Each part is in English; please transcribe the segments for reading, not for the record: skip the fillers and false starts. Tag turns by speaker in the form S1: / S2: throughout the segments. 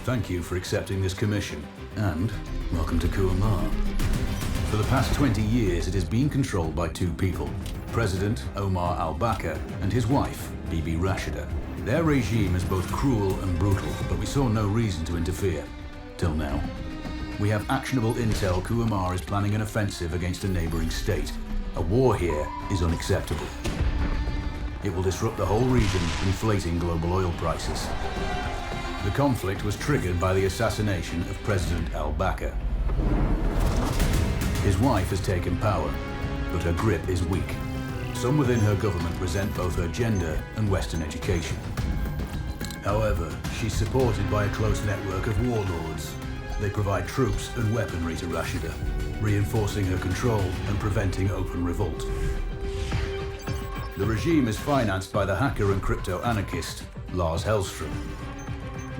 S1: Thank you for accepting this commission, and welcome to Kuamar. For the past 20 years, it has been controlled by two people, President Omar al-Bakr and his wife, Bibi Rashida. Their regime is both cruel and brutal, but we saw no reason to interfere, till now. We have actionable intel Kuamar is planning an offensive against a neighboring state. A war here is unacceptable. It will disrupt the whole region, inflating global oil prices. The conflict was triggered by the assassination of President al-Bakr. His wife has taken power, but her grip is weak. Some within her government resent both her gender and Western education. However, she's supported by a close network of warlords. They provide troops and weaponry to Rashida, reinforcing her control and preventing open revolt. The regime is financed by the hacker and crypto anarchist, Lars Hellstrom.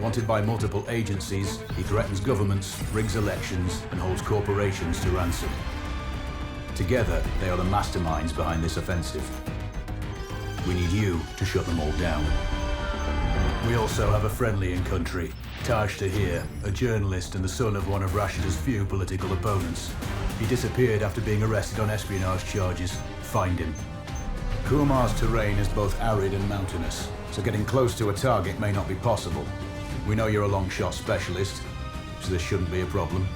S1: Wanted by multiple agencies, he threatens governments, rigs elections, and holds corporations to ransom. Together, they are the masterminds behind this offensive. We need you to shut them all down. We also have a friendly in country, Taj Tahir, a journalist and the son of one of Rashida's few political opponents. He disappeared after being arrested on espionage charges. Find him. Kuamar's terrain is both arid and mountainous, so getting close to a target may not be possible. We know you're a long shot specialist, so this shouldn't be a problem.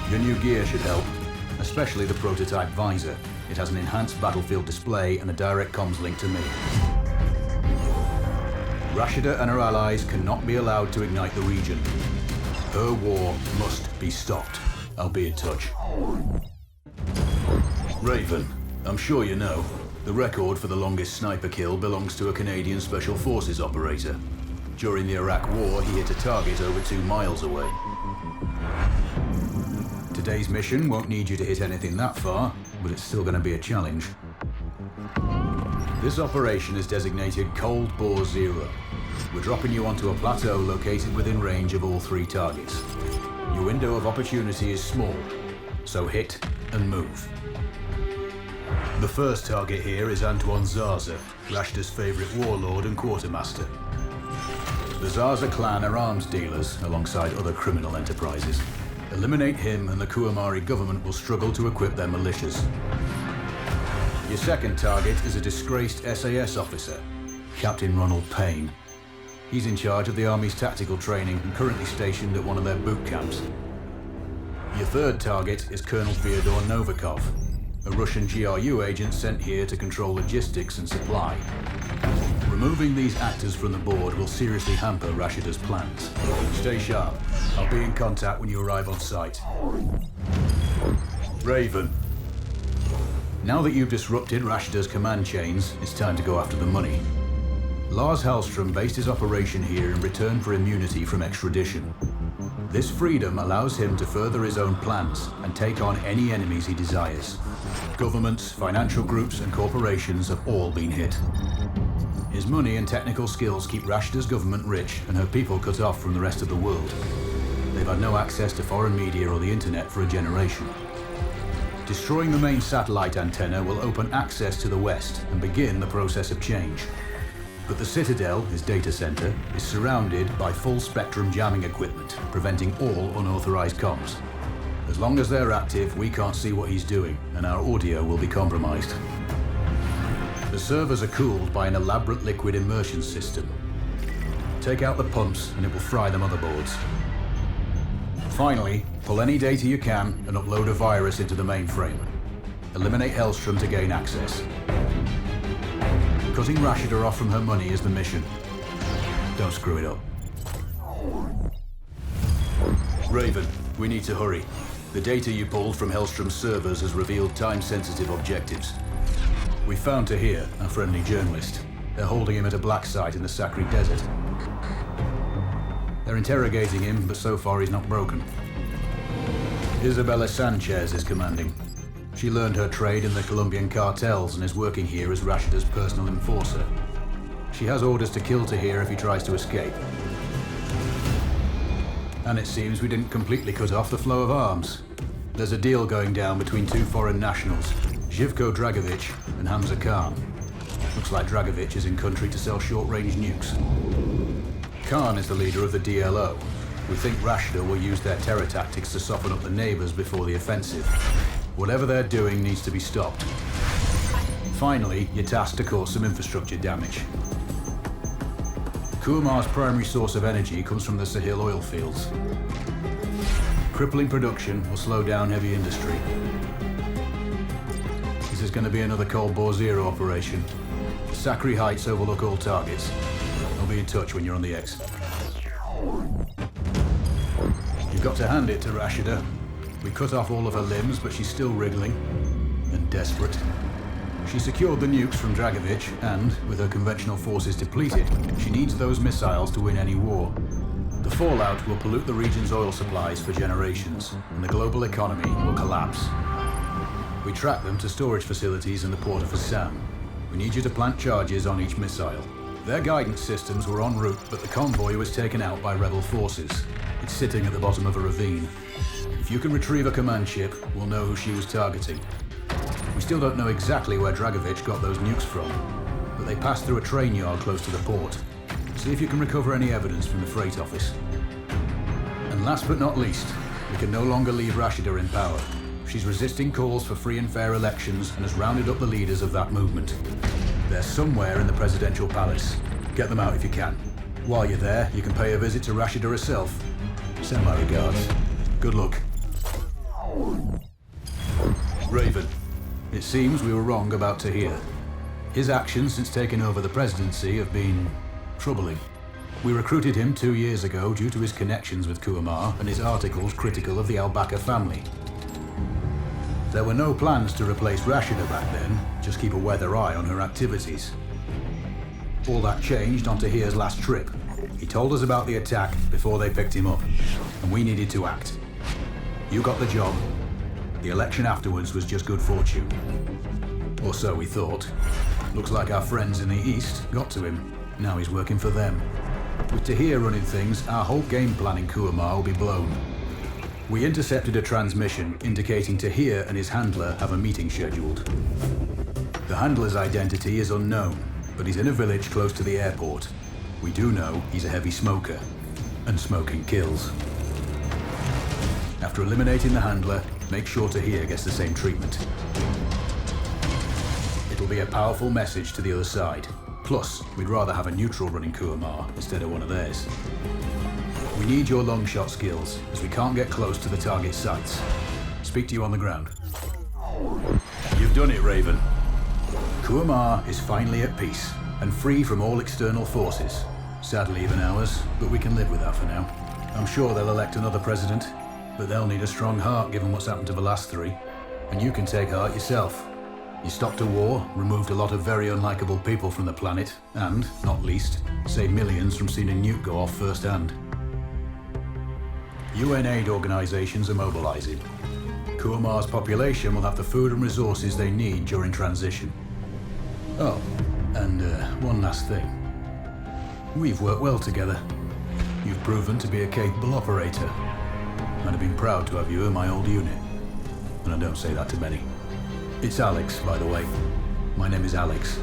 S1: Your new gear should help, especially the prototype visor. It has an enhanced battlefield display and a direct comms link to me. Rashida and her allies cannot be allowed to ignite the region. Her war must be stopped. I'll be in touch. Raven, I'm sure you know, the record for the longest sniper kill belongs to a Canadian Special Forces operator. During the Iraq War, he hit a target over 2 miles away. Today's mission won't need you to hit anything that far, but it's still going to be a challenge. This operation is designated Cold Bore Zero. We're dropping you onto a plateau located within range of all 3 targets. Your window of opportunity is small, so hit and move. The first target here is Antoine Zaza, Rashida's favorite warlord and quartermaster. The Zaza clan are arms dealers alongside other criminal enterprises. Eliminate him and the Kuamari government will struggle to equip their militias. Your second target is a disgraced SAS officer, Captain Ronald Payne. He's in charge of the Army's tactical training and currently stationed at one of their boot camps. Your third target is Colonel Fyodor Novikov, a Russian GRU agent sent here to control logistics and supply. Removing these actors from the board will seriously hamper Rashida's plans. Stay sharp. I'll be in contact when you arrive on site. Raven. Now that you've disrupted Rashida's command chains, it's time to go after the money. Lars Hellstrom based his operation here in return for immunity from extradition. This freedom allows him to further his own plans and take on any enemies he desires. Governments, financial groups, and corporations have all been hit. His money and technical skills keep Rashida's government rich and her people cut off from the rest of the world. They've had no access to foreign media or the internet for a generation. Destroying the main satellite antenna will open access to the West and begin the process of change. But the Citadel, his data center, is surrounded by full-spectrum jamming equipment, preventing all unauthorized comms. As long as they're active, we can't see what he's doing, and our audio will be compromised. The servers are cooled by an elaborate liquid immersion system. Take out the pumps and it will fry the motherboards. Finally, pull any data you can and upload a virus into the mainframe. Eliminate Hellstrom to gain access. Cutting Rashida off from her money is the mission. Don't screw it up. Raven, we need to hurry. The data you pulled from Hellstrom's servers has revealed time-sensitive objectives. We found Tahir, a friendly journalist. They're holding him at a black site in the Sakri Desert. They're interrogating him, but so far he's not broken. Isabella Sanchez is commanding. She learned her trade in the Colombian cartels and is working here as Rashida's personal enforcer. She has orders to kill Tahir if he tries to escape. And it seems we didn't completely cut off the flow of arms. There's a deal going down between 2 foreign nationals, Živko Dragovic and Hamza Khan. Looks like Dragovic is in country to sell short-range nukes. Khan is the leader of the DLO. We think Rashida will use their terror tactics to soften up the neighbors before the offensive. Whatever they're doing needs to be stopped. Finally, you're tasked to cause some infrastructure damage. Kuamar's primary source of energy comes from the Sahil oil fields. Crippling production will slow down heavy industry. This is going to be another Cold War Zero operation. Sakri Heights overlook all targets. I'll be in touch when you're on the X. You've got to hand it to Rashida. We cut off all of her limbs, but she's still wriggling and desperate. She secured the nukes from Dragovich, and, with her conventional forces depleted, she needs those missiles to win any war. The fallout will pollute the region's oil supplies for generations, and the global economy will collapse. We track them to storage facilities in the port of Assam. We need you to plant charges on each missile. Their guidance systems were en route, but the convoy was taken out by rebel forces. It's sitting at the bottom of a ravine. If you can retrieve a command ship, we'll know who she was targeting. We still don't know exactly where Dragovich got those nukes from, but they passed through a train yard close to the port. See if you can recover any evidence from the freight office. And last but not least, we can no longer leave Rashida in power. She's resisting calls for free and fair elections and has rounded up the leaders of that movement. They're somewhere in the presidential palace. Get them out if you can. While you're there, you can pay a visit to Rashida herself. Send my regards. Good luck. Raven. It seems we were wrong about Tahir. His actions since taking over the presidency have been troubling. We recruited him 2 years ago due to his connections with Kuamar and his articles critical of the Al-Bakr family. There were no plans to replace Rashida back then, just keep a weather eye on her activities. All that changed on Tahir's last trip. He told us about the attack before they picked him up, and we needed to act. You got the job. The election afterwards was just good fortune. Or so we thought. Looks like our friends in the East got to him. Now he's working for them. With Tahir running things, our whole game plan in Kuamar will be blown. We intercepted a transmission indicating Tahir and his handler have a meeting scheduled. The handler's identity is unknown, but he's in a village close to the airport. We do know he's a heavy smoker, and smoking kills. After eliminating the handler, make sure Tahir gets the same treatment. It'll be a powerful message to the other side. Plus, we'd rather have a neutral running Kuamar instead of one of theirs. We need your long shot skills, as we can't get close to the target sites. Speak to you on the ground. You've done it, Raven. Kuamar is finally at peace, and free from all external forces. Sadly, even ours, but we can live with that for now. I'm sure they'll elect another president, but they'll need a strong heart given what's happened to the last three. And you can take heart yourself. You stopped a war, removed a lot of very unlikable people from the planet, and, not least, saved millions from seeing a nuke go off firsthand. UN aid organizations are mobilizing. Kuamar's population will have the food and resources they need during transition. Oh, and one last thing. We've worked well together. You've proven to be a capable operator. I'd have been proud to have you in my old unit. And I don't say that to many. It's Alex, by the way. My name is Alex.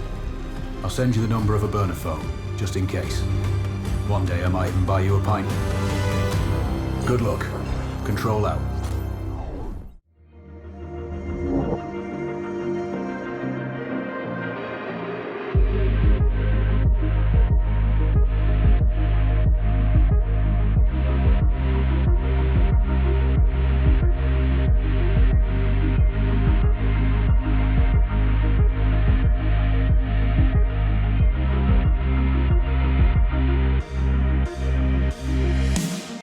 S1: I'll send you the number of a burner phone, just in case. One day I might even buy you a pint. Good luck. Control out.